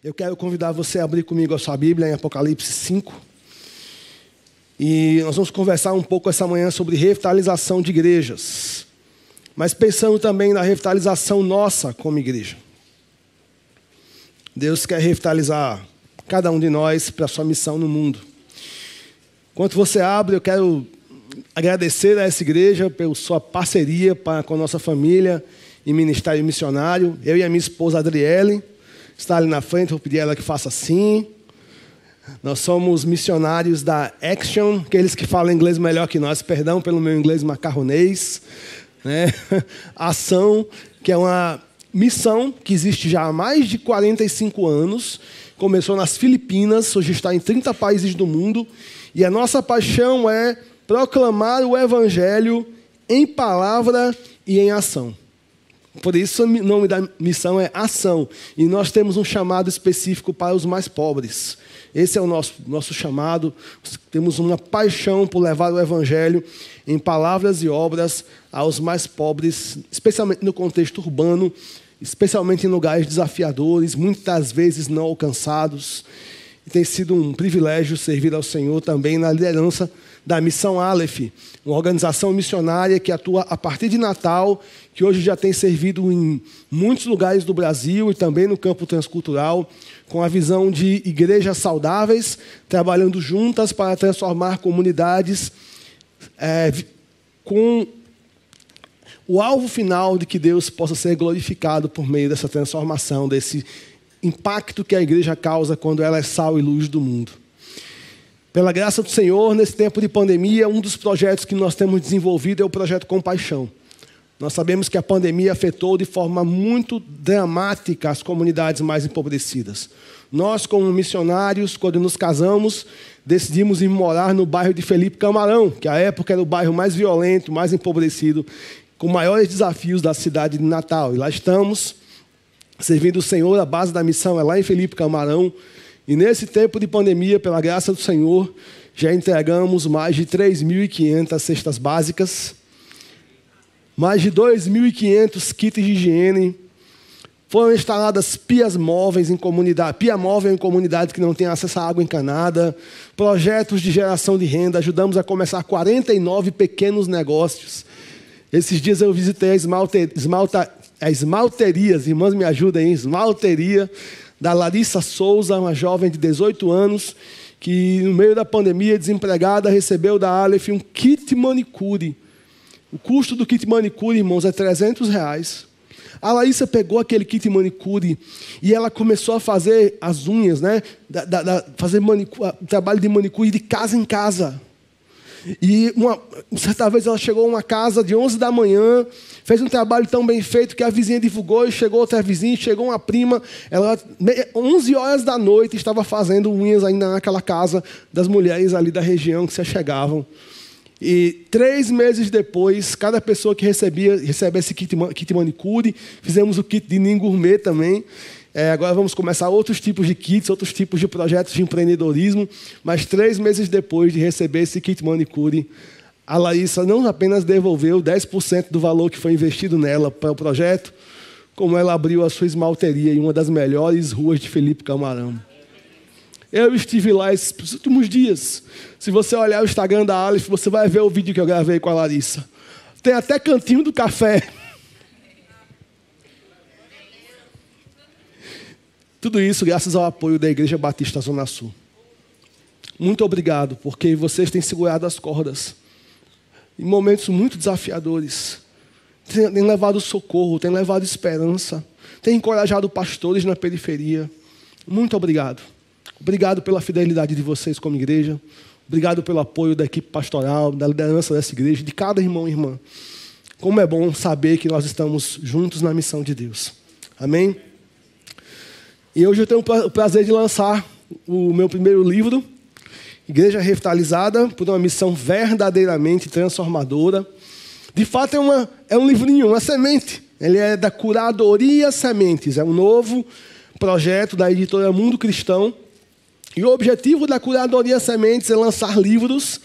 Eu quero convidar você a abrir comigo a sua Bíblia em Apocalipse 5. E nós vamos conversar um pouco essa manhã sobre revitalização de igrejas. Mas pensando também na revitalização nossa como igreja. Deus quer revitalizar cada um de nós para a sua missão no mundo. Enquanto você abre, eu quero agradecer a essa igreja pela sua parceria com a nossa família em ministério missionário. Eu e a minha esposa Adriele, está ali na frente, vou pedir a ela que faça assim. Nós somos missionários da Action, aqueles que falam inglês melhor que nós, perdão pelo meu inglês macarronês. Né? Ação, que é uma missão que existe já há mais de 45 anos, começou nas Filipinas, hoje está em 30 países do mundo, e a nossa paixão é proclamar o Evangelho em palavra e em ação. Por isso o nome da missão é Ação. E nós temos um chamado específico para os mais pobres. Esse é o nosso chamado. Temos uma paixão por levar o Evangelho em palavras e obras aos mais pobres, especialmente no contexto urbano, especialmente em lugares desafiadores, muitas vezes não alcançados. E tem sido um privilégio servir ao Senhor também na liderança da Missão Aleph, uma organização missionária que atua a partir de Natal, que hoje já tem servido em muitos lugares do Brasil e também no campo transcultural, com a visão de igrejas saudáveis, trabalhando juntas para transformar comunidades com o alvo final de que Deus possa ser glorificado por meio dessa transformação, desse impacto que a igreja causa quando ela é sal e luz do mundo. Pela graça do Senhor, nesse tempo de pandemia, um dos projetos que nós temos desenvolvido é o projeto Compaixão. Nós sabemos que a pandemia afetou de forma muito dramática as comunidades mais empobrecidas. Nós, como missionários, quando nos casamos, decidimos ir morar no bairro de Felipe Camarão, que à época era o bairro mais violento, mais empobrecido, com maiores desafios da cidade de Natal. E lá estamos, servindo o Senhor, a base da missão é lá em Felipe Camarão. E nesse tempo de pandemia, pela graça do Senhor, já entregamos mais de 3.500 cestas básicas, mais de 2.500 kits de higiene, foram instaladas pias móveis em comunidade, pia móvel em comunidades que não têm acesso à água encanada, projetos de geração de renda, ajudamos a começar 49 pequenos negócios. Esses dias eu visitei a esmalteria, as irmãs me ajudem, hein? Esmalteria, da Larissa Souza, uma jovem de 18 anos, que no meio da pandemia, desempregada, recebeu da Aleph um kit manicure. O custo do kit manicure, irmãos, é R$300. A Larissa pegou aquele kit manicure e ela começou a fazer as unhas, né? Fazer trabalho de manicure de casa em casa. E certa vez ela chegou a uma casa de 11 da manhã, fez um trabalho tão bem feito que a vizinha divulgou, e chegou outra vizinha, chegou uma prima, ela 11 horas da noite estava fazendo unhas ainda naquela casa das mulheres ali da região que se achegavam. E 3 meses depois, cada pessoa que recebe esse kit manicure, fizemos o kit de Ninho Gourmet também. Agora vamos começar outros tipos de kits, outros tipos de projetos de empreendedorismo. Mas 3 meses depois de receber esse kit manicure, a Larissa não apenas devolveu 10% do valor que foi investido nela para o projeto, como ela abriu a sua esmalteria em uma das melhores ruas de Felipe Camarão. Eu estive lá esses últimos dias. Se você olhar o Instagram da Aleph, você vai ver o vídeo que eu gravei com a Larissa. Tem até cantinho do café. Tudo isso graças ao apoio da Igreja Batista Zona Sul. Muito obrigado, porque vocês têm segurado as cordas. Em momentos muito desafiadores. Têm levado socorro, têm levado esperança. Têm encorajado pastores na periferia. Muito obrigado. Obrigado pela fidelidade de vocês como igreja. Obrigado pelo apoio da equipe pastoral, da liderança dessa igreja, de cada irmão e irmã. Como é bom saber que nós estamos juntos na missão de Deus. Amém? E hoje eu tenho o prazer de lançar o meu primeiro livro, Igreja Revitalizada, por uma missão verdadeiramente transformadora. De fato, é um livrinho, uma semente. Ele é da Curadoria Sementes. É um novo projeto da editora Mundo Cristão. E o objetivo da Curadoria Sementes é lançar livros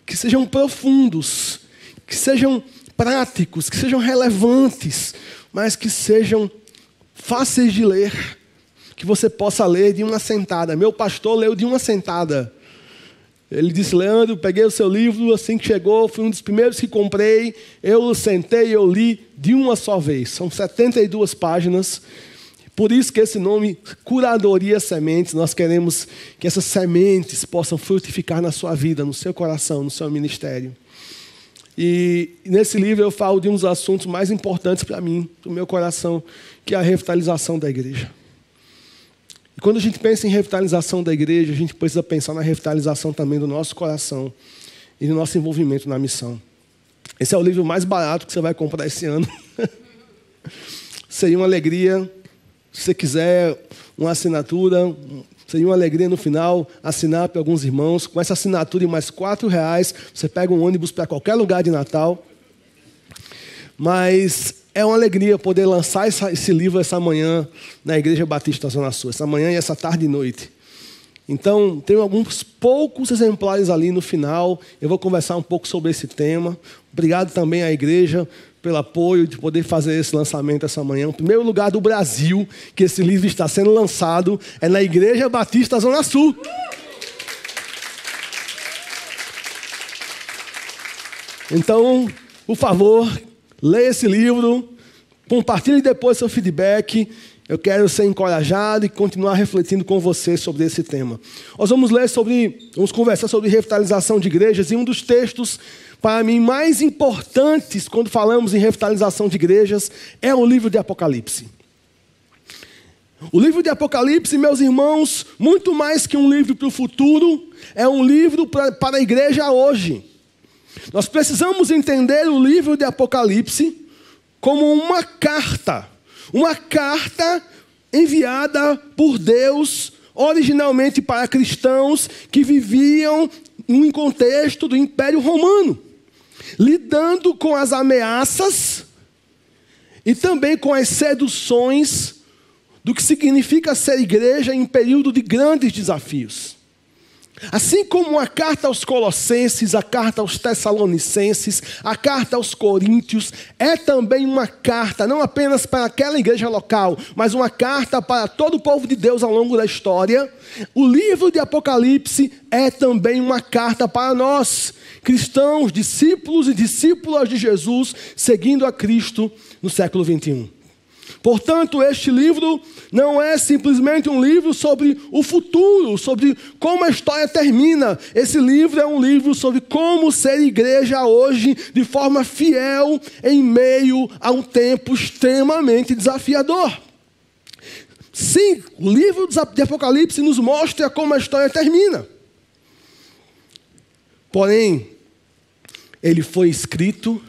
que sejam profundos, que sejam práticos, que sejam relevantes, mas que sejam fáceis de ler. que você possa ler de uma sentada. Meu pastor leu de uma sentada. Ele disse: Leandro, peguei o seu livro, assim que chegou, fui um dos primeiros que comprei, eu sentei e eu li de uma só vez. São 72 páginas. Por isso que esse nome, Curadoria Sementes, nós queremos que essas sementes possam frutificar na sua vida, no seu coração, no seu ministério. E nesse livro eu falo de um dos assuntos mais importantes para mim, do meu coração, que é a revitalização da igreja. E quando a gente pensa em revitalização da igreja, a gente precisa pensar na revitalização também do nosso coração e do nosso envolvimento na missão. Esse é o livro mais barato que você vai comprar esse ano. Seria uma alegria, se você quiser uma assinatura, seria uma alegria no final assinar para alguns irmãos. Com essa assinatura e mais R$4, você pega um ônibus para qualquer lugar de Natal. Mas é uma alegria poder lançar esse livro essa manhã na Igreja Batista Zona Sul, essa manhã e essa tarde e noite. Então, tem alguns poucos exemplares ali no final. Eu vou conversar um pouco sobre esse tema. Obrigado também à igreja pelo apoio de poder fazer esse lançamento essa manhã. O primeiro lugar do Brasil que esse livro está sendo lançado é na Igreja Batista Zona Sul. Então, por favor, leia esse livro, compartilhe depois seu feedback. Eu quero ser encorajado e continuar refletindo com você sobre esse tema. Nós vamos conversar sobre revitalização de igrejas, e um dos textos, para mim, mais importantes quando falamos em revitalização de igrejas é o livro de Apocalipse. O livro de Apocalipse, meus irmãos, muito mais que um livro para o futuro, é um livro para a igreja hoje. Nós precisamos entender o livro de Apocalipse como uma carta enviada por Deus originalmente para cristãos que viviam em um contexto do Império Romano, lidando com as ameaças e também com as seduções do que significa ser igreja em um período de grandes desafios. Assim como a carta aos Colossenses, a carta aos Tessalonicenses, a carta aos Coríntios, é também uma carta, não apenas para aquela igreja local, mas uma carta para todo o povo de Deus ao longo da história. O livro de Apocalipse é também uma carta para nós, cristãos, discípulos e discípulas de Jesus, seguindo a Cristo no século 21. Portanto, este livro não é simplesmente um livro sobre o futuro, sobre como a história termina. Esse livro é um livro sobre como ser igreja hoje, de forma fiel, em meio a um tempo extremamente desafiador. Sim, o livro de Apocalipse nos mostra como a história termina. Porém, ele foi escrito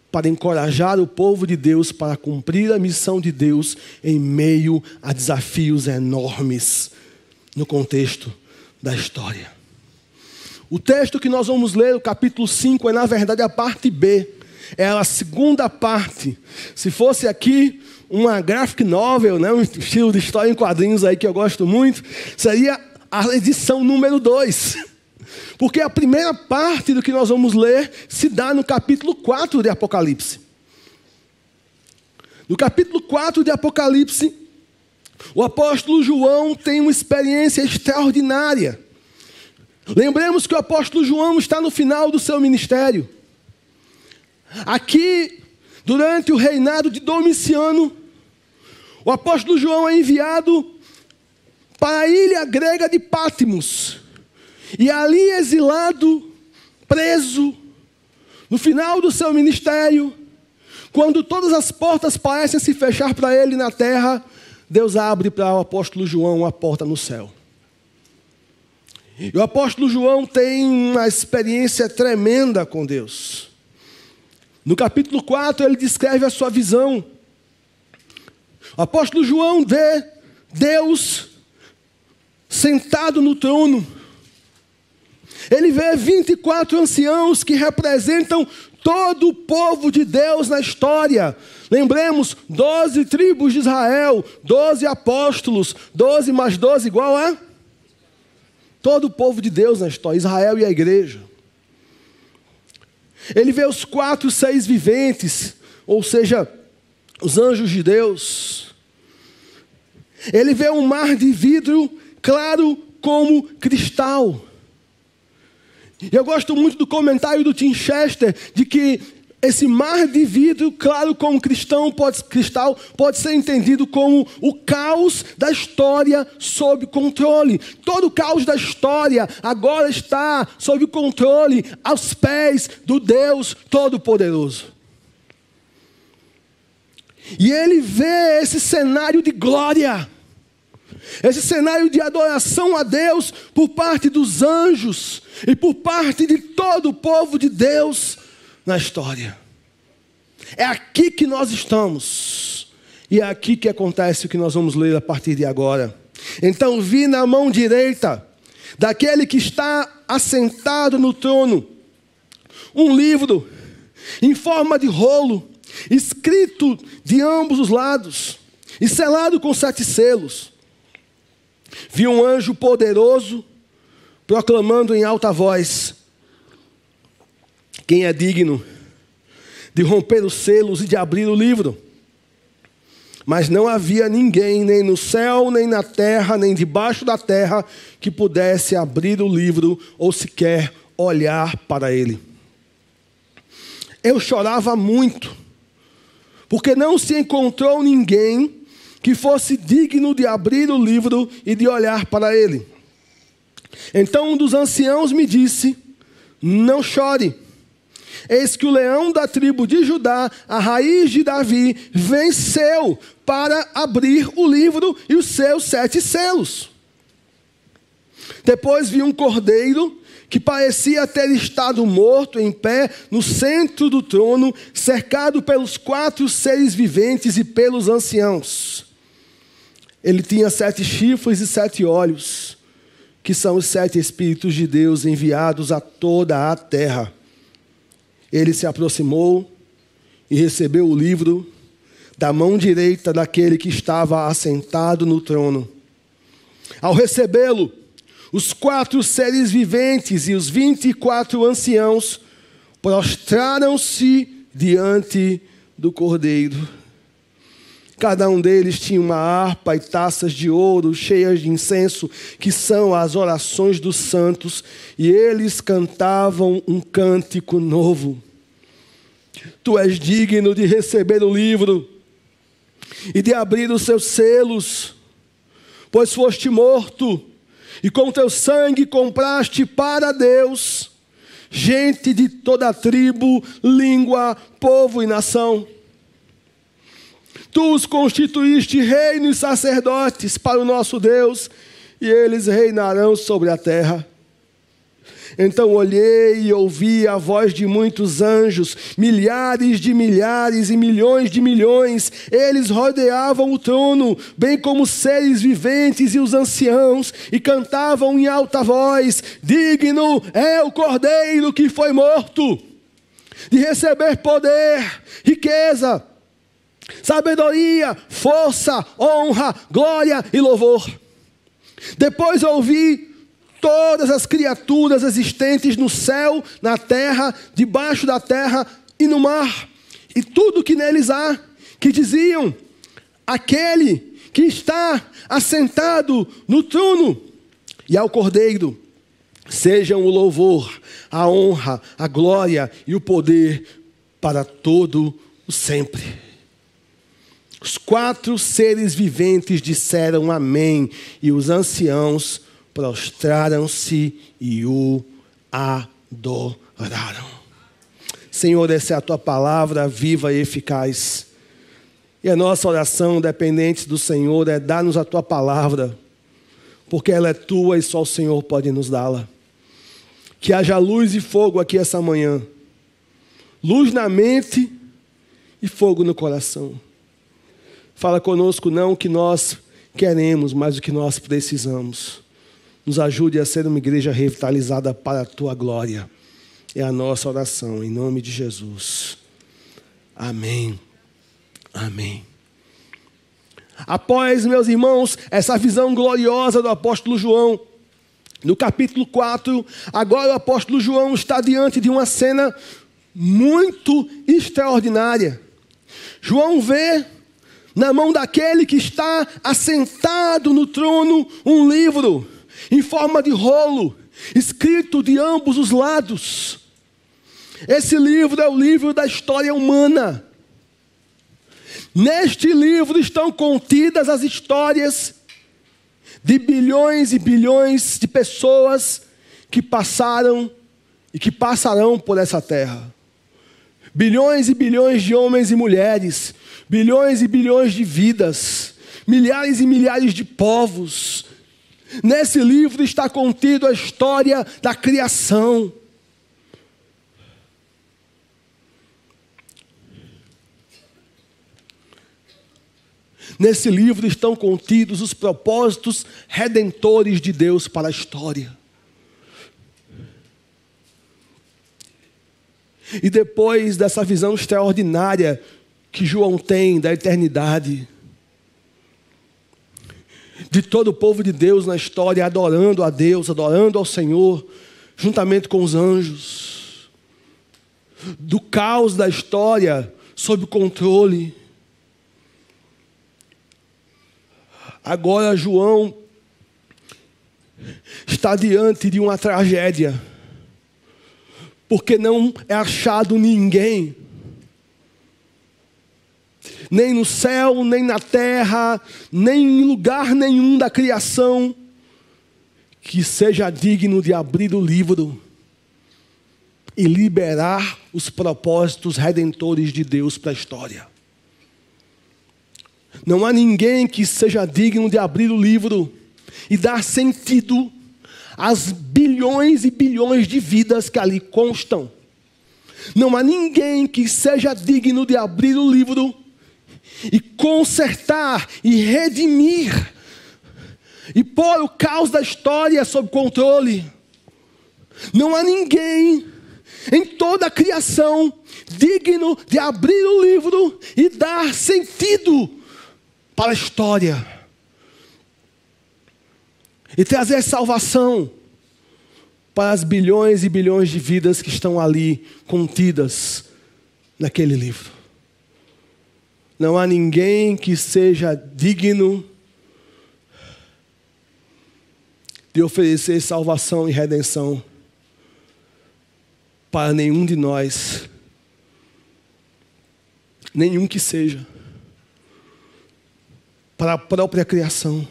para encorajar o povo de Deus para cumprir a missão de Deus em meio a desafios enormes no contexto da história. O texto que nós vamos ler, o capítulo 5, é na verdade a parte B. É a segunda parte. Se fosse aqui uma graphic novel, né, um estilo de história em quadrinhos aí que eu gosto muito, seria a edição número 2. Porque a primeira parte do que nós vamos ler se dá no capítulo 4 de Apocalipse. No capítulo 4 de Apocalipse, o apóstolo João tem uma experiência extraordinária. Lembremos que o apóstolo João está no final do seu ministério. Aqui, durante o reinado de Domiciano, o apóstolo João é enviado para a ilha grega de Patmos. E ali exilado, preso, no final do seu ministério, quando todas as portas parecem se fechar para ele na terra, Deus abre para o apóstolo João uma porta no céu. E o apóstolo João tem uma experiência tremenda com Deus. No capítulo 4 ele descreve a sua visão. O apóstolo João vê Deus sentado no trono. Ele vê 24 anciãos que representam todo o povo de Deus na história. Lembremos, 12 tribos de Israel, 12 apóstolos, 12 mais 12 igual a todo o povo de Deus na história, Israel e a igreja. Ele vê os 4 seres viventes, ou seja, os anjos de Deus. Ele vê um mar de vidro claro como cristal. E eu gosto muito do comentário do Tim Chester, de que esse mar de vidro claro como cristal pode ser entendido como o caos da história sob controle. Todo o caos da história agora está sob controle aos pés do Deus Todo-Poderoso. E ele vê esse cenário de glória, esse cenário de adoração a Deus por parte dos anjos e por parte de todo o povo de Deus na história. É aqui que nós estamos. E é aqui que acontece o que nós vamos ler a partir de agora. Então vi na mão direita daquele que está assentado no trono um livro em forma de rolo, escrito de ambos os lados e selado com 7 selos. Vi um anjo poderoso proclamando em alta voz: quem é digno de romper os selos e de abrir o livro? Mas não havia ninguém, nem no céu, nem na terra, nem debaixo da terra, que pudesse abrir o livro ou sequer olhar para ele. Eu chorava muito, porque não se encontrou ninguém que fosse digno de abrir o livro e de olhar para ele. Então um dos anciãos me disse: não chore. Eis que o leão da tribo de Judá, a raiz de Davi, venceu para abrir o livro e os seus 7 selos. Depois vi um cordeiro que parecia ter estado morto em pé no centro do trono, cercado pelos 4 seres viventes e pelos anciãos. Ele tinha 7 chifres e 7 olhos, que são os 7 Espíritos de Deus enviados a toda a terra. Ele se aproximou e recebeu o livro da mão direita daquele que estava assentado no trono. Ao recebê-lo, os 4 seres viventes e os 24 anciãos prostraram-se diante do Cordeiro. Cada um deles tinha uma harpa e taças de ouro cheias de incenso, que são as orações dos santos, e eles cantavam um cântico novo. Tu és digno de receber o livro e de abrir os seus selos, pois foste morto, e com teu sangue compraste para Deus gente de toda tribo, língua, povo e nação. Tu os constituíste reino e sacerdotes para o nosso Deus, e eles reinarão sobre a terra. Então olhei e ouvi a voz de muitos anjos, milhares de milhares e milhões de milhões. Eles rodeavam o trono, bem como seres viventes e os anciãos, e cantavam em alta voz: digno é o Cordeiro que foi morto, de receber poder, riqueza, sabedoria, força, honra, glória e louvor. Depois ouvi todas as criaturas existentes no céu, na terra, debaixo da terra e no mar, e tudo que neles há, que diziam: aquele que está assentado no trono e ao Cordeiro, sejam o louvor, a honra, a glória e o poder para todo o sempre. Os 4 seres viventes disseram amém, e os anciãos prostraram-se e o adoraram. Senhor, essa é a tua palavra viva e eficaz. E a nossa oração, dependente do Senhor, é dar-nos a tua palavra, porque ela é tua e só o Senhor pode nos dá-la. Que haja luz e fogo aqui essa manhã. Luz na mente e fogo no coração. Fala conosco não o que nós queremos, mas o que nós precisamos. Nos ajude a ser uma igreja revitalizada para a tua glória. É a nossa oração, em nome de Jesus. Amém. Amém. Após, meus irmãos, essa visão gloriosa do apóstolo João, no capítulo 4, agora o apóstolo João está diante de uma cena muito extraordinária. João vê na mão daquele que está assentado no trono, um livro em forma de rolo, escrito de ambos os lados. Esse livro é o livro da história humana. Neste livro estão contidas as histórias de bilhões e bilhões de pessoas que passaram e que passarão por essa terra. Bilhões e bilhões de homens e mulheres, bilhões e bilhões de vidas, milhares e milhares de povos. Nesse livro está contido a história da criação. Nesse livro estão contidos os propósitos redentores de Deus para a história. E depois dessa visão extraordinária que João tem da eternidade, de todo o povo de Deus na história adorando a Deus, adorando ao Senhor, juntamente com os anjos, do caos da história sob controle, agora João está diante de uma tragédia, porque não é achado ninguém, nem no céu, nem na terra, nem em lugar nenhum da criação, que seja digno de abrir o livro e liberar os propósitos redentores de Deus para a história. Não há ninguém que seja digno de abrir o livro e dar sentido às bilhões e bilhões de vidas que ali constam. Não há ninguém que seja digno de abrir o livro e consertar e redimir e pôr o caos da história sob controle. Não há ninguém em toda a criação digno de abrir o livro e dar sentido para a história e trazer salvação para as bilhões e bilhões de vidas que estão ali contidas naquele livro. Não há ninguém que seja digno de oferecer salvação e redenção para nenhum de nós, nenhum que seja, para a própria criação,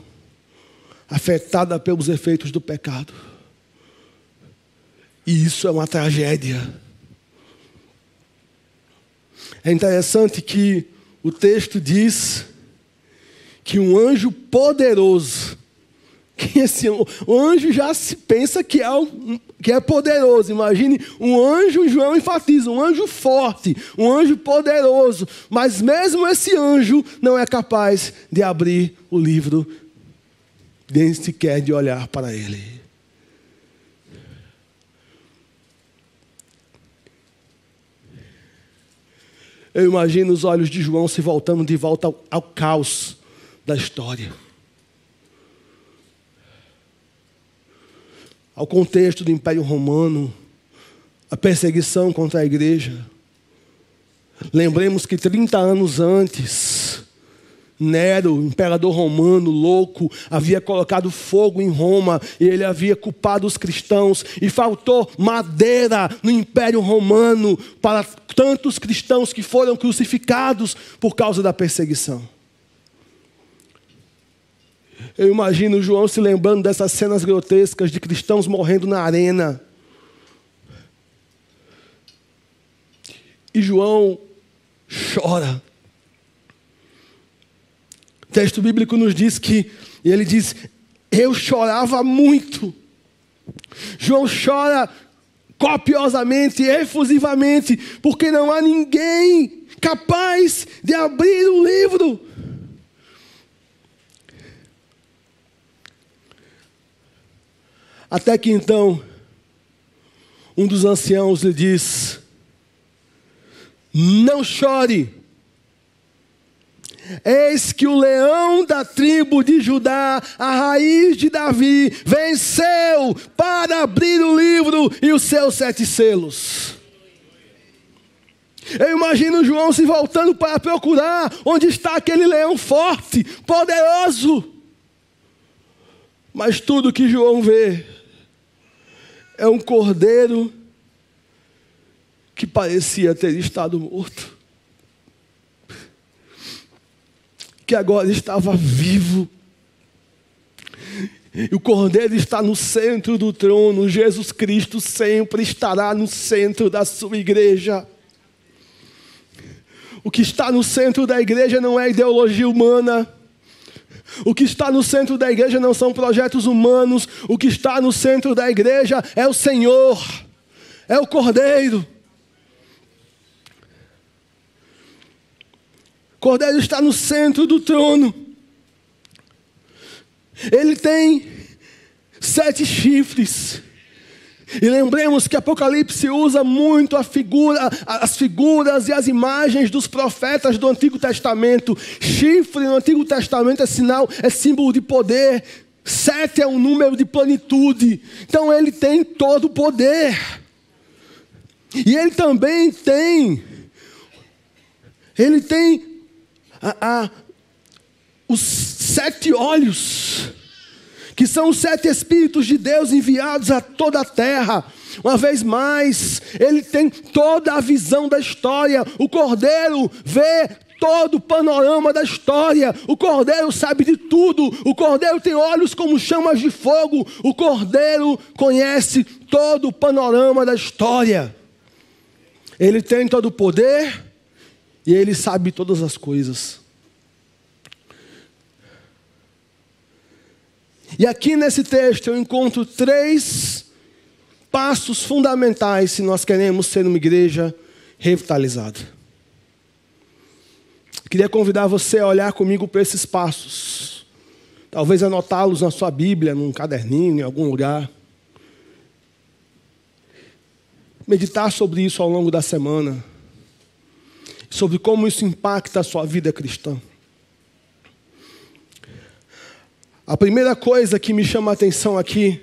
afetada pelos efeitos do pecado. E isso é uma tragédia. É interessante que o texto diz que um anjo poderoso, o anjo já se pensa que é poderoso. Imagine um anjo, João enfatiza, um anjo forte, um anjo poderoso. Mas mesmo esse anjo não é capaz de abrir o livro, nem sequer de olhar para ele. Eu imagino os olhos de João se voltando de volta ao caos da história, ao contexto do Império Romano, a perseguição contra a igreja. Lembremos que 30 anos antes, Nero, imperador romano louco, havia colocado fogo em Roma e ele havia culpado os cristãos, e faltou madeira no Império Romano para tantos cristãos que foram crucificados por causa da perseguição. Eu imagino João se lembrando dessas cenas grotescas de cristãos morrendo na arena. E João chora. O texto bíblico nos diz que, e ele diz, eu chorava muito. João chora copiosamente, efusivamente, porque não há ninguém capaz de abrir o livro. Até que então, um dos anciãos lhe diz, não chore. Eis que o leão da tribo de Judá, a raiz de Davi, venceu para abrir o livro e os seus 7 selos. Eu imagino João se voltando para procurar onde está aquele leão forte, poderoso. Mas tudo que João vê é um cordeiro que parecia ter estado morto, que agora estava vivo. E o cordeiro está no centro do trono. Jesus Cristo sempre estará no centro da sua igreja. O que está no centro da igreja não é ideologia humana. O que está no centro da igreja não são projetos humanos. O que está no centro da igreja é o Senhor, é o Cordeiro. O Cordeiro está no centro do trono. Ele tem 7 chifres. E lembremos que Apocalipse usa muito as figuras e as imagens dos profetas do Antigo Testamento. Chifre no Antigo Testamento é símbolo de poder. 7 é um número de plenitude. Então ele tem todo o poder. E ele também tem os 7 olhos, que são os 7 Espíritos de Deus enviados a toda a terra. Uma vez mais, ele tem toda a visão da história. O Cordeiro vê todo o panorama da história. O Cordeiro sabe de tudo. O Cordeiro tem olhos como chamas de fogo. O Cordeiro conhece todo o panorama da história. Ele tem todo o poder e ele sabe todas as coisas. E aqui nesse texto eu encontro 3 passos fundamentais se nós queremos ser uma igreja revitalizada. Queria convidar você a olhar comigo para esses passos. Talvez anotá-los na sua Bíblia, num caderninho, em algum lugar. Meditar sobre isso ao longo da semana. Sobre como isso impacta a sua vida cristã. A primeira coisa que me chama a atenção aqui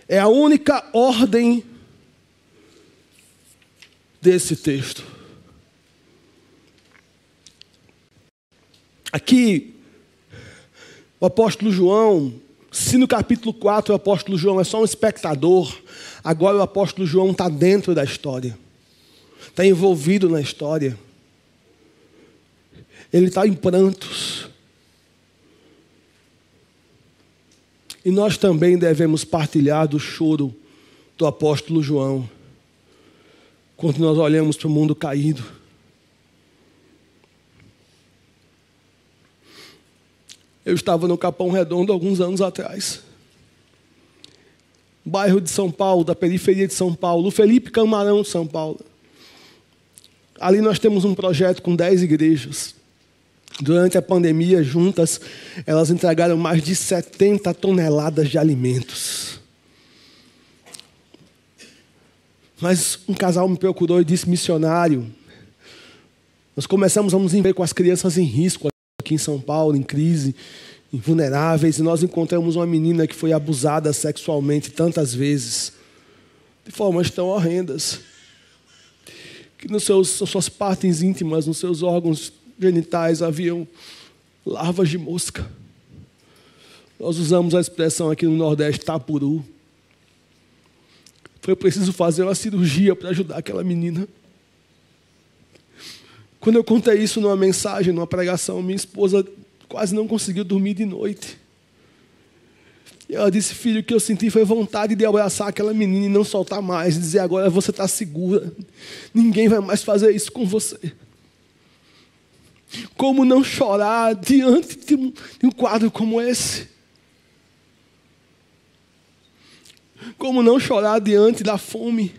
é a única ordem desse texto. Aqui, o apóstolo João, se no capítulo 4 o apóstolo João é só um espectador, agora o apóstolo João está dentro da história, está envolvido na história. Ele está em prantos. E nós também devemos partilhar do choro do apóstolo João, quando nós olhamos para o mundo caído. Eu estava no Capão Redondo alguns anos atrás. Bairro de São Paulo, da periferia de São Paulo, Felipe Camarão, São Paulo. Ali nós temos um projeto com 10 igrejas. Durante a pandemia, juntas, elas entregaram mais de 70 toneladas de alimentos. Mas um casal me procurou e disse: missionário, nós começamos a nos envolver com as crianças em risco aqui em São Paulo, em crise, vulneráveis, e nós encontramos uma menina que foi abusada sexualmente tantas vezes, de formas tão horrendas, que nas suas partes íntimas, nos seus órgãos genitais haviam larvas de mosca. Nós usamos a expressão aqui no Nordeste, tapuru. Foi preciso fazer uma cirurgia para ajudar aquela menina. Quando eu contei isso numa mensagem, numa pregação, minha esposa quase não conseguiu dormir de noite. E ela disse: filho, o que eu senti foi vontade de abraçar aquela menina e não soltar mais, e dizer: agora você está segura, ninguém vai mais fazer isso com você. Como não chorar diante de um quadro como esse? Como não chorar diante da fome?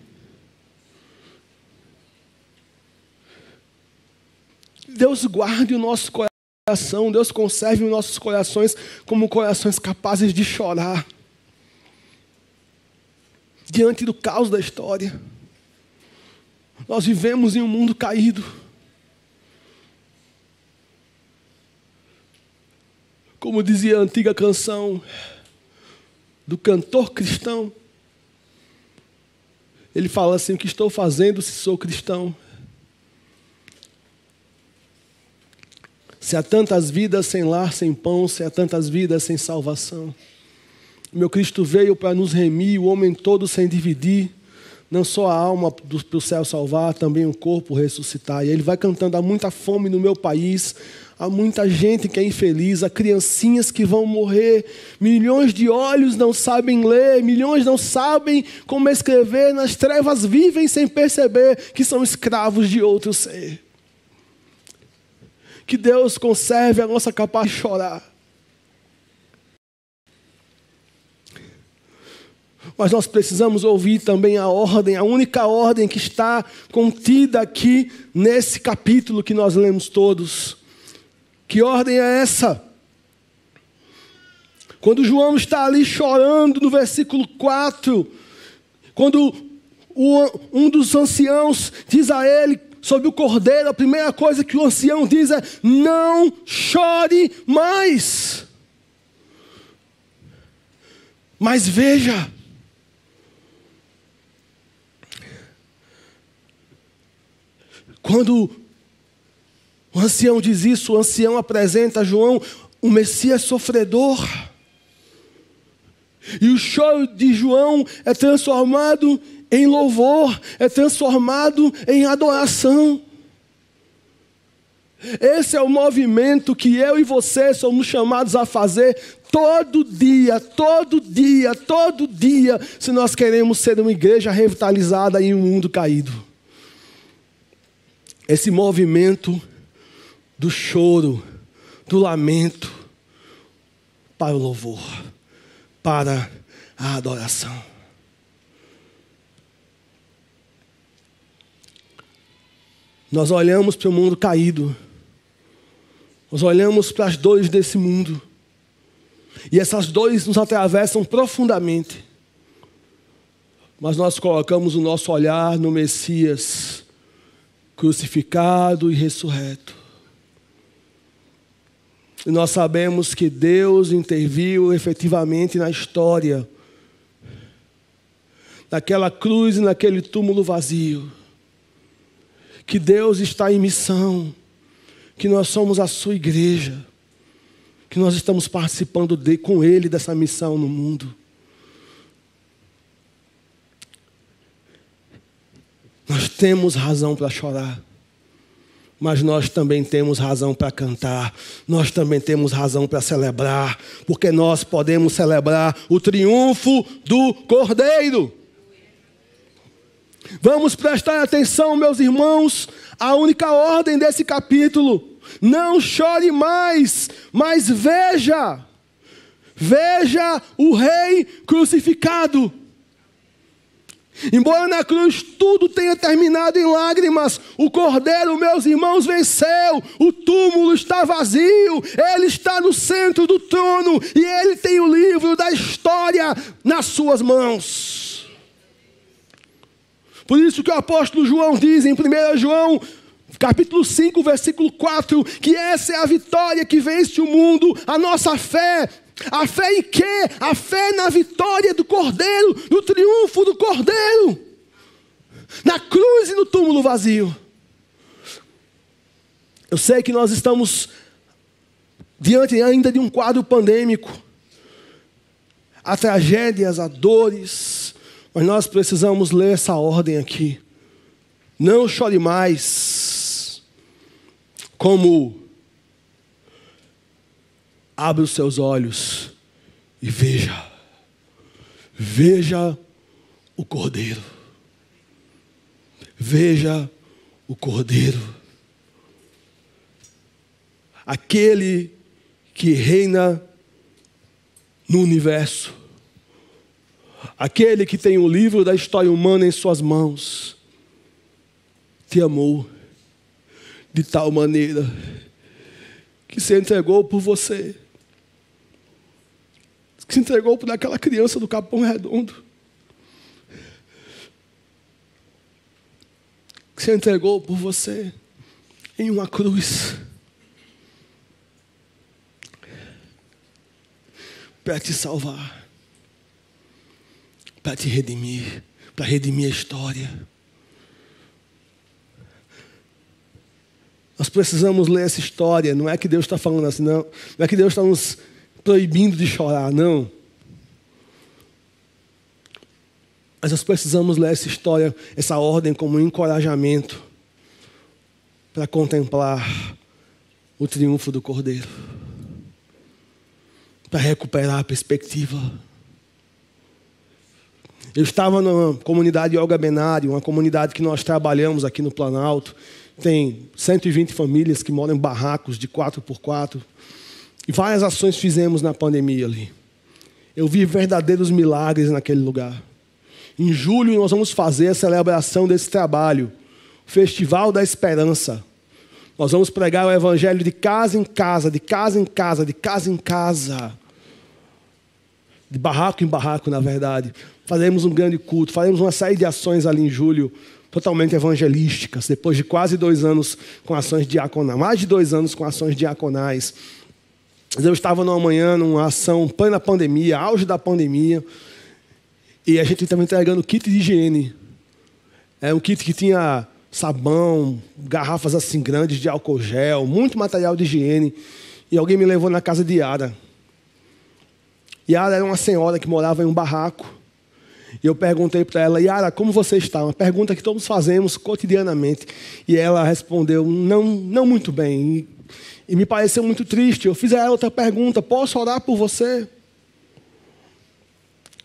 Deus guarde o nosso coração, Deus conserve os nossos corações como corações capazes de chorar diante do caos da história. Nós vivemos em um mundo caído. Como dizia a antiga canção do cantor cristão: Ele fala assim: o que estou fazendo se sou cristão? Se há tantas vidas sem lar, sem pão, se há tantas vidas sem salvação. Meu Cristo veio para nos remir, o homem todo sem dividir. Não só a alma para o céu salvar, também o corpo ressuscitar. E ele vai cantando: há muita fome no meu país, há muita gente que é infeliz, há criancinhas que vão morrer, milhões de olhos não sabem ler, milhões não sabem como escrever, nas trevas vivem sem perceber que são escravos de outro ser. Que Deus conserve a nossa capacidade de chorar. Mas nós precisamos ouvir também a ordem, a única ordem que está contida aqui nesse capítulo que nós lemos todos. Que ordem é essa? Quando João está ali chorando no versículo 4, quando um dos anciãos diz a ele sobre o cordeiro, a primeira coisa que o ancião diz é: não chore mais. Mas veja, quando o ancião diz isso, o ancião apresenta a João o Messias sofredor. E o choro de João é transformado em louvor, é transformado em adoração. Esse é o movimento que eu e você somos chamados a fazer todo dia, todo dia, todo dia, se nós queremos ser uma igreja revitalizada em um mundo caído. Esse movimento do choro, do lamento, para o louvor, para a adoração. Nós olhamos para o mundo caído, nós olhamos para as dores desse mundo, e essas dores nos atravessam profundamente, mas nós colocamos o nosso olhar no Messias crucificado e ressurreto. E nós sabemos que Deus interviu efetivamente na história, naquela cruz e naquele túmulo vazio. Que Deus está em missão, que nós somos a sua igreja, que nós estamos participando com Ele dessa missão no mundo. Nós temos razão para chorar, mas nós também temos razão para cantar, nós também temos razão para celebrar, porque nós podemos celebrar o triunfo do Cordeiro. Vamos prestar atenção, meus irmãos, à única ordem desse capítulo: não chore mais, mas veja o Rei crucificado. Embora na cruz tudo tenha terminado em lágrimas, o Cordeiro, meus irmãos, venceu. O túmulo está vazio, Ele está no centro do trono e Ele tem o livro da história nas suas mãos. Por isso que o apóstolo João diz em 1 João, capítulo 5, versículo 4, que essa é a vitória que vence o mundo, a nossa fé. A fé em quê? A fé na vitória do Cordeiro, no triunfo do Cordeiro, na cruz e no túmulo vazio. Eu sei que nós estamos diante ainda de um quadro pandêmico. Há tragédias, há dores, mas nós precisamos ler essa ordem aqui. Não chore mais, como abre os seus olhos e veja o Cordeiro. Veja o Cordeiro. Aquele que reina no universo. Aquele que tem o livro da história humana em suas mãos. Te amou de tal maneira que se entregou por você. Que se entregou por aquela criança do Capão Redondo. Que se entregou por você em uma cruz. Para te salvar. Para te redimir. para redimir a história. Nós precisamos ler essa história. Não é que Deus está falando assim, não. Não é que Deus está nos proibindo de chorar, não. Mas nós precisamos ler essa história, essa ordem como um encorajamento para contemplar o triunfo do Cordeiro. Para recuperar a perspectiva. Eu estava na comunidade Olga Benário, uma comunidade que nós trabalhamos aqui no Planalto. Tem 120 famílias que moram em barracos de 4x4. E várias ações fizemos na pandemia ali. Eu vi verdadeiros milagres naquele lugar. Em julho nós vamos fazer a celebração desse trabalho. O Festival da Esperança. Nós vamos pregar o Evangelho de casa em casa, de casa em casa, de casa em casa. De barraco em barraco, na verdade. Faremos um grande culto, faremos uma série de ações ali em julho, totalmente evangelísticas, depois de quase 2 anos com ações diaconais, mais de 2 anos com ações diaconais. Eu estava numa manhã, numa ação plena pandemia, auge da pandemia, e a gente estava entregando kit de higiene. É um kit que tinha sabão, garrafas assim grandes de álcool gel, muito material de higiene, e alguém me levou na casa de Yara. Yara era uma senhora que morava em um barraco. E eu perguntei para ela: Yara, como você está? Uma pergunta que todos fazemos cotidianamente. E ela respondeu: não muito bem. E me pareceu muito triste. Eu fiz a ela outra pergunta: posso orar por você?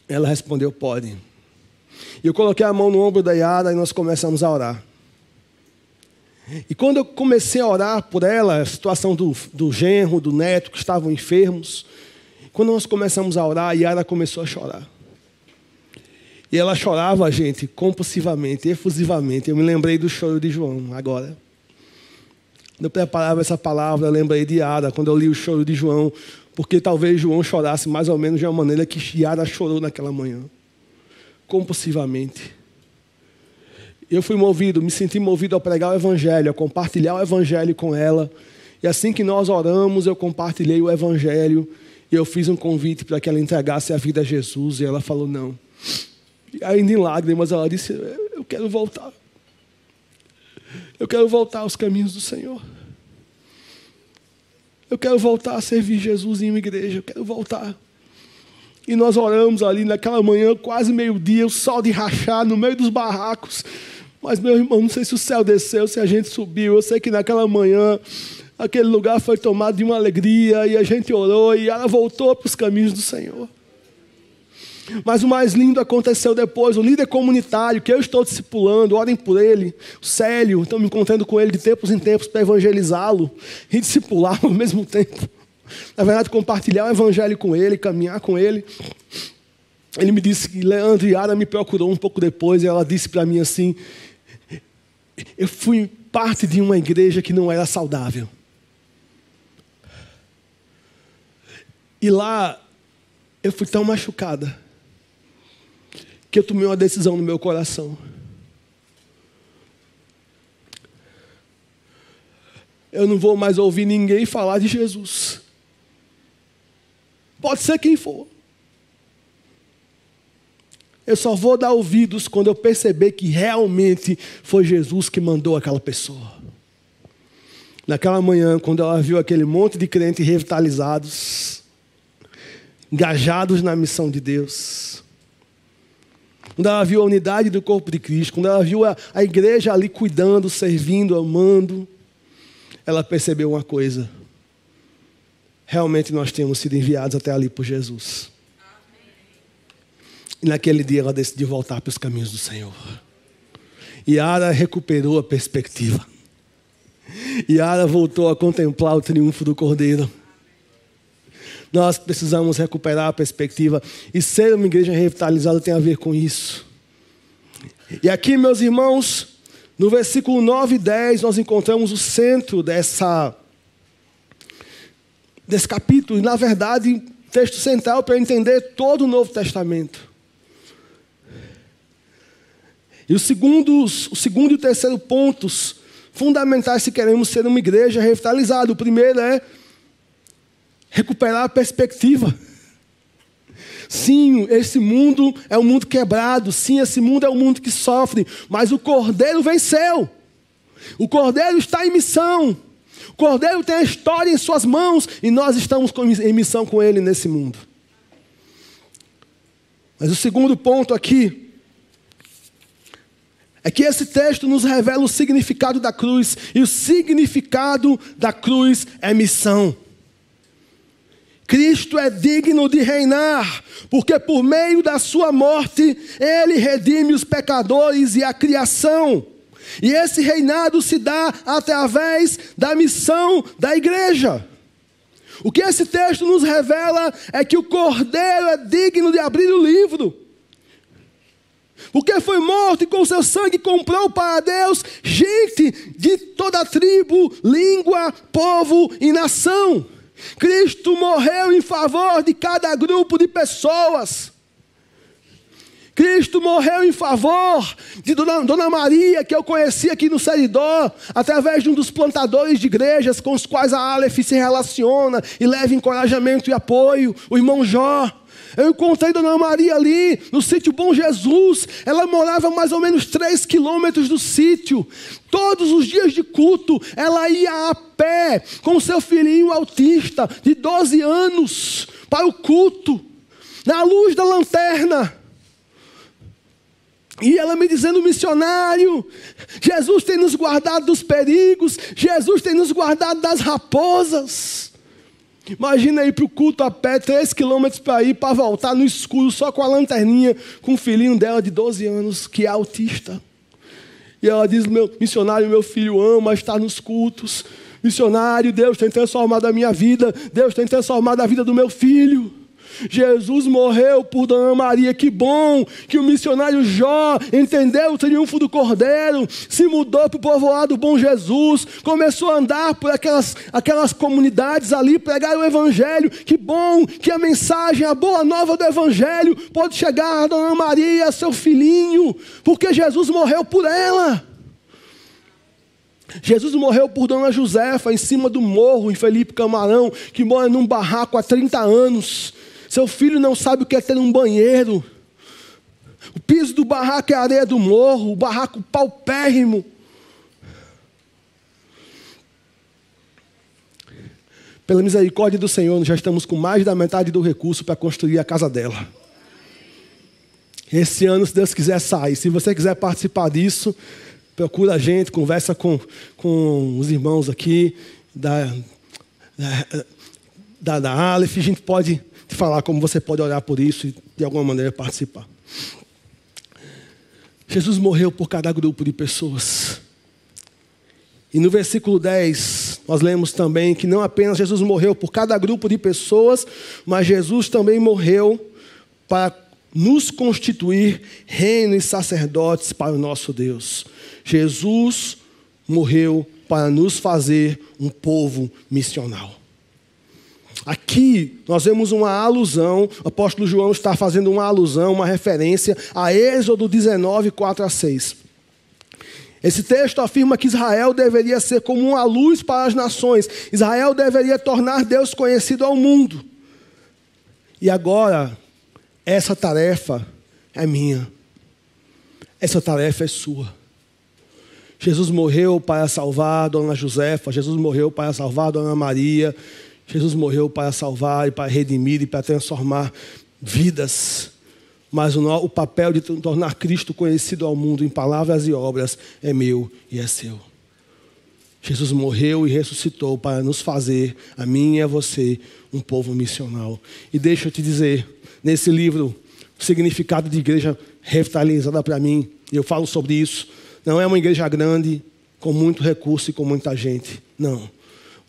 Ela respondeu: pode. E eu coloquei a mão no ombro da Yara e nós começamos a orar. E quando eu comecei a orar por ela, a situação do genro, do neto, que estavam enfermos, quando nós começamos a orar, a Yara começou a chorar. E ela chorava, gente, compulsivamente, efusivamente. Eu me lembrei do choro de João, agora. Quando eu preparava essa palavra, eu lembrei de Yara, quando eu li o choro de João, porque talvez João chorasse mais ou menos de uma maneira que Yara chorou naquela manhã. Compulsivamente. Eu fui movido, me senti movido a pregar o Evangelho, a compartilhar o Evangelho com ela. E assim que nós oramos, eu compartilhei o Evangelho. E eu fiz um convite para que ela entregasse a vida a Jesus. E ela falou não. E ainda em lágrimas, ela disse: eu quero voltar. Eu quero voltar aos caminhos do Senhor. Eu quero voltar a servir Jesus em uma igreja. Eu quero voltar. E nós oramos ali naquela manhã, quase meio-dia, o sol de rachar no meio dos barracos. Mas, meu irmão, não sei se o céu desceu, se a gente subiu. Eu sei que naquela manhã, aquele lugar foi tomado de uma alegria, e a gente orou, e ela voltou para os caminhos do Senhor. Mas o mais lindo aconteceu depois. O líder comunitário, que eu estou discipulando, orem por ele, o Célio, estou me encontrando com ele de tempos em tempos para evangelizá-lo e discipulá-lo ao mesmo tempo. Na verdade, compartilhar o Evangelho com ele, caminhar com ele. Ele me disse que Leandro e Yara me procurou um pouco depois, e ela disse para mim assim: eu fui parte de uma igreja que não era saudável. E lá, eu fui tão machucada, que eu tomei uma decisão no meu coração. Eu não vou mais ouvir ninguém falar de Jesus. Pode ser quem for. Eu só vou dar ouvidos quando eu perceber que realmente foi Jesus que mandou aquela pessoa. Naquela manhã, quando ela viu aquele monte de crentes revitalizados, engajados na missão de Deus, quando ela viu a unidade do corpo de Cristo, quando ela viu a igreja ali cuidando, servindo, amando, ela percebeu uma coisa: realmente nós temos sido enviados até ali por Jesus. E naquele dia ela decidiu voltar para os caminhos do Senhor. Yara recuperou a perspectiva. Yara voltou a contemplar o triunfo do Cordeiro. Nós precisamos recuperar a perspectiva. E ser uma igreja revitalizada tem a ver com isso. E aqui, meus irmãos, no versículo 9 e 10, nós encontramos o centro desse capítulo. E, na verdade, texto central para entender todo o Novo Testamento. E o segundo e o terceiro pontos fundamentais se queremos ser uma igreja revitalizada. O primeiro é recuperar a perspectiva. Sim, esse mundo é um mundo quebrado. Sim, esse mundo é um mundo que sofre. Mas o Cordeiro venceu. O Cordeiro está em missão. O Cordeiro tem a história em suas mãos. E nós estamos em missão com Ele nesse mundo. Mas o segundo ponto aqui é que esse texto nos revela o significado da cruz. E o significado da cruz é missão. Cristo é digno de reinar, porque por meio da sua morte, Ele redime os pecadores e a criação. E esse reinado se dá através da missão da igreja. O que esse texto nos revela é que o Cordeiro é digno de abrir o livro. Porque foi morto e com seu sangue comprou para Deus gente de toda tribo, língua, povo e nação. Cristo morreu em favor de cada grupo de pessoas. Cristo morreu em favor de Dona Maria, que eu conheci aqui no Seridó, através de um dos plantadores de igrejas com os quais a Aleph se relaciona e leva encorajamento e apoio, o irmão Jó. Eu encontrei Dona Maria ali, no sítio Bom Jesus. Ela morava a mais ou menos 3 quilômetros do sítio. Todos os dias de culto, ela ia a pé, com seu filhinho autista, de 12 anos, para o culto, na luz da lanterna. E ela me dizendo: missionário, Jesus tem nos guardado dos perigos, Jesus tem nos guardado das raposas. Imagina ir para o culto a pé, 3 quilômetros para ir, para voltar no escuro, só com a lanterninha, com o filhinho dela de 12 anos, que é autista. E ela diz: meu missionário, meu filho ama estar nos cultos. Missionário, Deus tem transformado a minha vida, Deus tem transformado a vida do meu filho. Jesus morreu por Dona Maria. Que bom que o missionário Jó entendeu o triunfo do Cordeiro, se mudou para o povoado Bom Jesus, começou a andar por aquelas comunidades ali, pregar o Evangelho. Que bom que a mensagem, a boa nova do Evangelho pode chegar a Dona Maria, a seu filhinho, porque Jesus morreu por ela. Jesus morreu por Dona Josefa, em cima do morro, em Felipe Camarão, que mora num barraco há 30 anos. Seu filho não sabe o que é ter um banheiro. O piso do barraco é a areia do morro, o barraco paupérrimo. Pela misericórdia do Senhor, nós já estamos com mais da metade do recurso para construir a casa dela. Esse ano, se Deus quiser, sai. Se você quiser participar disso, procura a gente, conversa com os irmãos aqui da Aleph. A gente pode te falar como você pode orar por isso e de alguma maneira participar. Jesus morreu por cada grupo de pessoas. E no versículo 10, nós lemos também que não apenas Jesus morreu por cada grupo de pessoas, mas Jesus também morreu para nos constituir reino e sacerdotes para o nosso Deus. Jesus morreu para nos fazer um povo missional. Aqui nós vemos uma alusão, o apóstolo João está fazendo uma alusão, uma referência a Êxodo 19, 4-6. Esse texto afirma que Israel deveria ser como uma luz para as nações. Israel deveria tornar Deus conhecido ao mundo. E agora, essa tarefa é minha. Essa tarefa é sua. Jesus morreu para salvar Dona Josefa. Jesus morreu para salvar Dona Maria. Jesus morreu para salvar e para redimir e para transformar vidas. Mas o papel de tornar Cristo conhecido ao mundo em palavras e obras é meu e é seu. Jesus morreu e ressuscitou para nos fazer, a mim e a você, um povo missional. E deixa eu te dizer, nesse livro, o significado de igreja revitalizada para mim, eu falo sobre isso, não é uma igreja grande, com muito recurso e com muita gente. Não.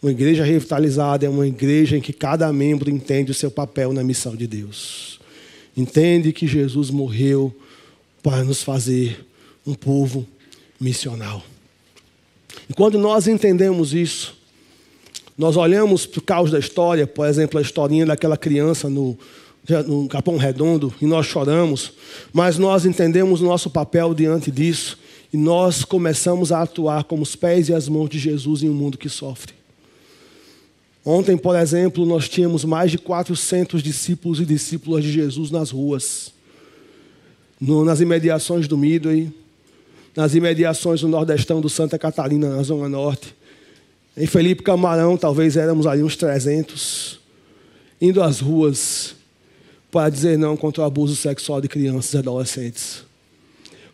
Uma igreja revitalizada é uma igreja em que cada membro entende o seu papel na missão de Deus. Entende que Jesus morreu para nos fazer um povo missional. E quando nós entendemos isso, nós olhamos para o caos da história, por exemplo, a historinha daquela criança no Capão Redondo, e nós choramos, mas nós entendemos o nosso papel diante disso, e nós começamos a atuar como os pés e as mãos de Jesus em um mundo que sofre. Ontem, por exemplo, nós tínhamos mais de 400 discípulos e discípulas de Jesus nas ruas, nas imediações do Midway, nas imediações do Nordestão do Santa Catarina, na Zona Norte. Em Felipe Camarão, talvez éramos ali uns 300, indo às ruas para dizer não contra o abuso sexual de crianças e adolescentes.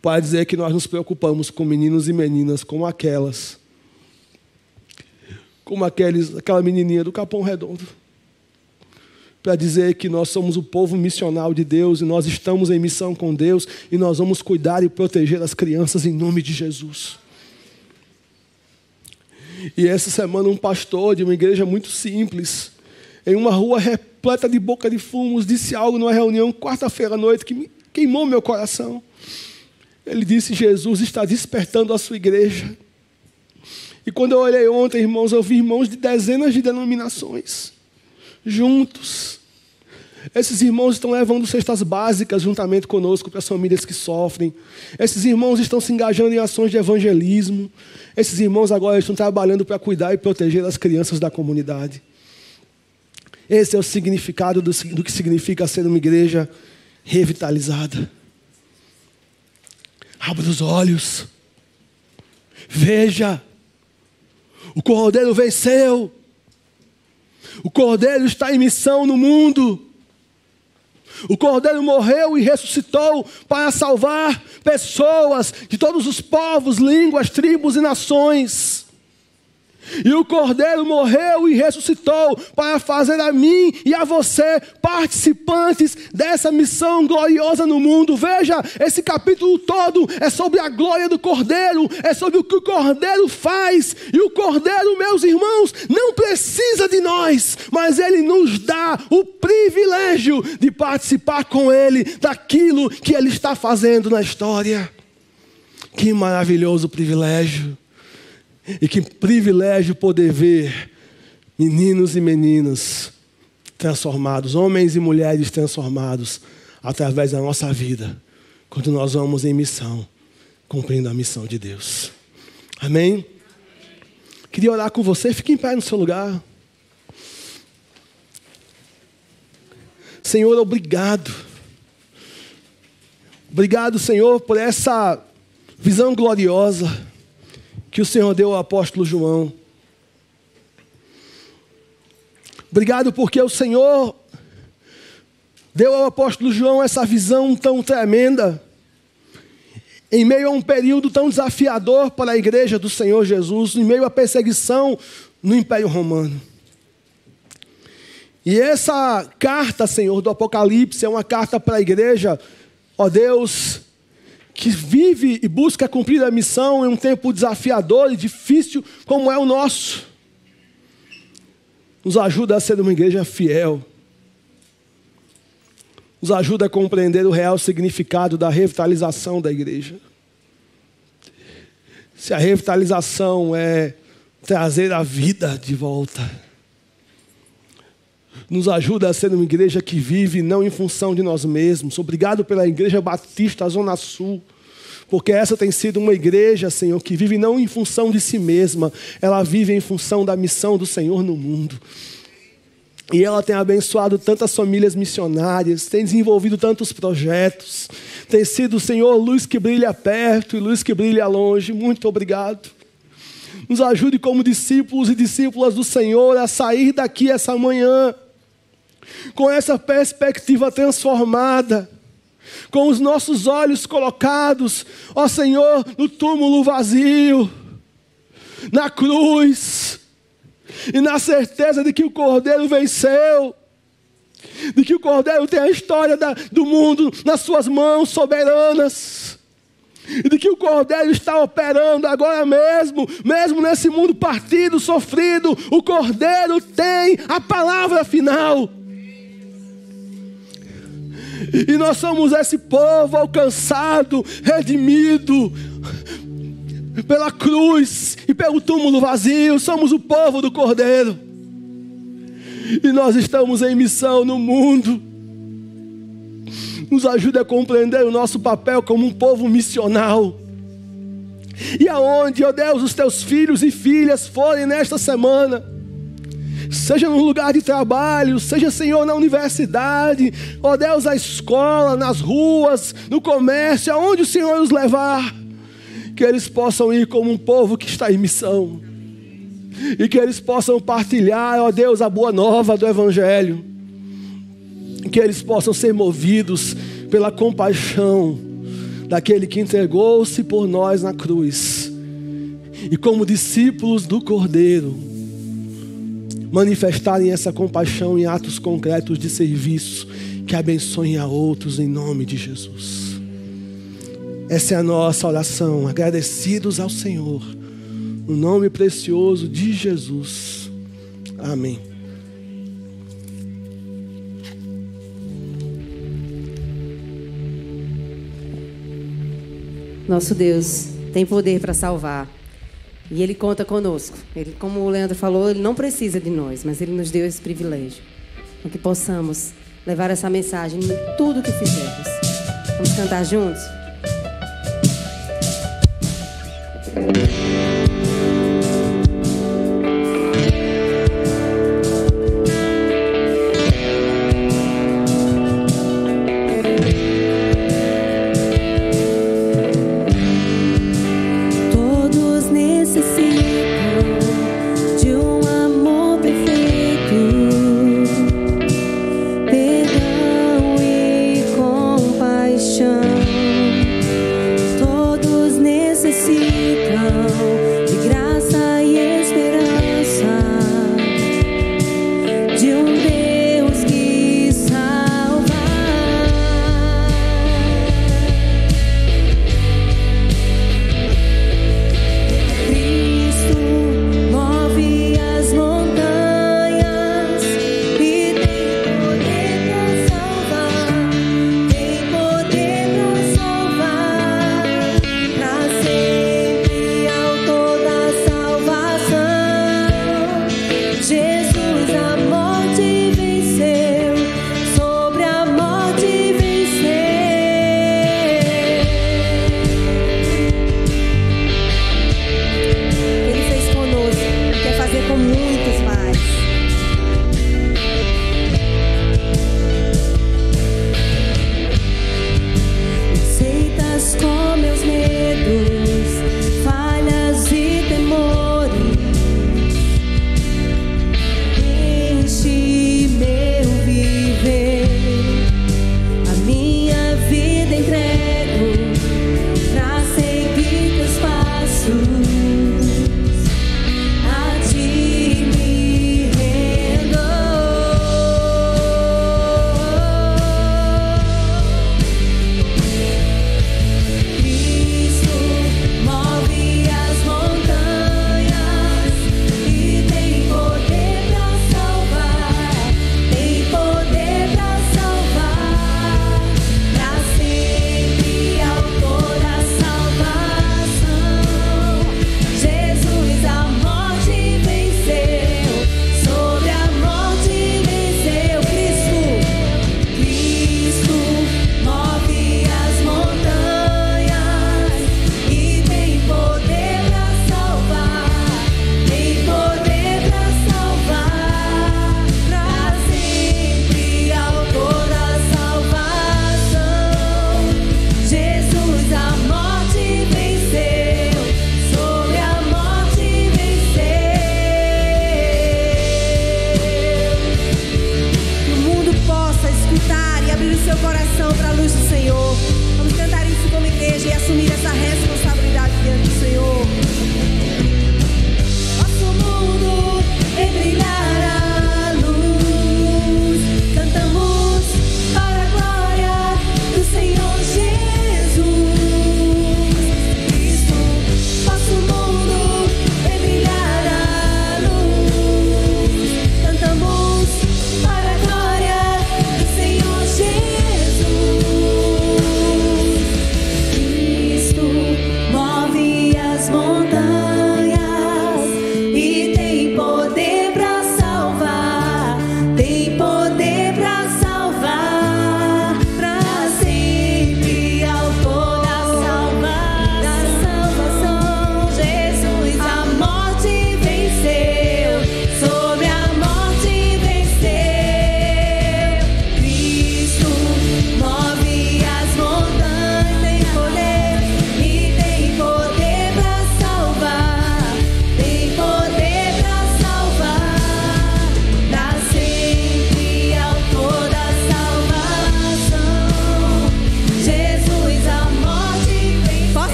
Para dizer que nós nos preocupamos com meninos e meninas como aquela menininha do Capão Redondo. Para dizer que nós somos o povo missional de Deus e nós estamos em missão com Deus e nós vamos cuidar e proteger as crianças em nome de Jesus. E essa semana um pastor de uma igreja muito simples, em uma rua repleta de boca de fumos, disse algo numa reunião quarta-feira à noite que me queimou meu coração. Ele disse: Jesus está despertando a sua igreja. E quando eu olhei ontem, irmãos, eu vi irmãos de dezenas de denominações juntos. Esses irmãos estão levando cestas básicas juntamente conosco para as famílias que sofrem. Esses irmãos estão se engajando em ações de evangelismo. Esses irmãos agora estão trabalhando para cuidar e proteger as crianças da comunidade. Esse é o significado do que significa ser uma igreja revitalizada. Abra os olhos. Veja. O Cordeiro venceu. O Cordeiro está em missão no mundo. O Cordeiro morreu e ressuscitou para salvar pessoas de todos os povos, línguas, tribos e nações. E o Cordeiro morreu e ressuscitou para fazer a mim e a você participantes dessa missão gloriosa no mundo. Veja, esse capítulo todo é sobre a glória do Cordeiro, é sobre o que o Cordeiro faz. E o Cordeiro, meus irmãos, não precisa de nós, mas Ele nos dá o privilégio de participar com Ele daquilo que Ele está fazendo na história. Que maravilhoso privilégio! E que privilégio poder ver meninos e meninas transformados, homens e mulheres transformados através da nossa vida, quando nós vamos em missão, cumprindo a missão de Deus. Amém? Queria orar com você, fique em pé no seu lugar. Senhor, obrigado. Obrigado, Senhor, por essa visão gloriosa que o Senhor deu ao apóstolo João. Obrigado porque o Senhor deu ao apóstolo João essa visão tão tremenda, em meio a um período tão desafiador para a igreja do Senhor Jesus, em meio à perseguição no Império Romano. E essa carta, Senhor, do Apocalipse, é uma carta para a igreja, ó Deus, que vive e busca cumprir a missão em um tempo desafiador e difícil como é o nosso. Nos ajuda a ser uma igreja fiel. Nos ajuda a compreender o real significado da revitalização da igreja. Se a revitalização é trazer a vida de volta, nos ajuda a ser uma igreja que vive não em função de nós mesmos. Obrigado pela Igreja Batista Zona Sul, porque essa tem sido uma igreja, Senhor, que vive não em função de si mesma, ela vive em função da missão do Senhor no mundo. E ela tem abençoado tantas famílias missionárias, tem desenvolvido tantos projetos, tem sido, Senhor, luz que brilha perto e luz que brilha longe. Muito obrigado. Nos ajude como discípulos e discípulas do Senhor a sair daqui essa manhã com essa perspectiva transformada, com os nossos olhos colocados, ó Senhor, no túmulo vazio, na cruz, e na certeza de que o Cordeiro venceu, de que o Cordeiro tem a história do mundo nas suas mãos soberanas, e de que o Cordeiro está operando agora mesmo nesse mundo partido, sofrido, o Cordeiro tem a palavra final. E nós somos esse povo alcançado, redimido pela cruz e pelo túmulo vazio. Somos o povo do Cordeiro. E nós estamos em missão no mundo. Nos ajude a compreender o nosso papel como um povo missional. E aonde, ó Deus, os teus filhos e filhas forem nesta semana, seja no lugar de trabalho, seja, Senhor, na universidade, ó Deus, na escola, nas ruas, no comércio, aonde o Senhor os levar, que eles possam ir como um povo que está em missão, e que eles possam partilhar, ó Deus, a boa nova do Evangelho, que eles possam ser movidos pela compaixão daquele que entregou-se por nós na cruz, e como discípulos do Cordeiro, manifestarem essa compaixão em atos concretos de serviço, que abençoem a outros em nome de Jesus. Essa é a nossa oração, agradecidos ao Senhor, no nome precioso de Jesus. Amém. Nosso Deus tem poder para salvar. E Ele conta conosco. Ele, como o Leandro falou, Ele não precisa de nós, mas Ele nos deu esse privilégio. Para que possamos levar essa mensagem em tudo que fizermos. Vamos cantar juntos? Todos necessitam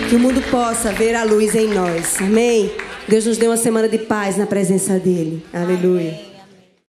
Que o mundo possa ver a luz em nós. Amém? Deus nos dê uma semana de paz na presença dele. Aleluia.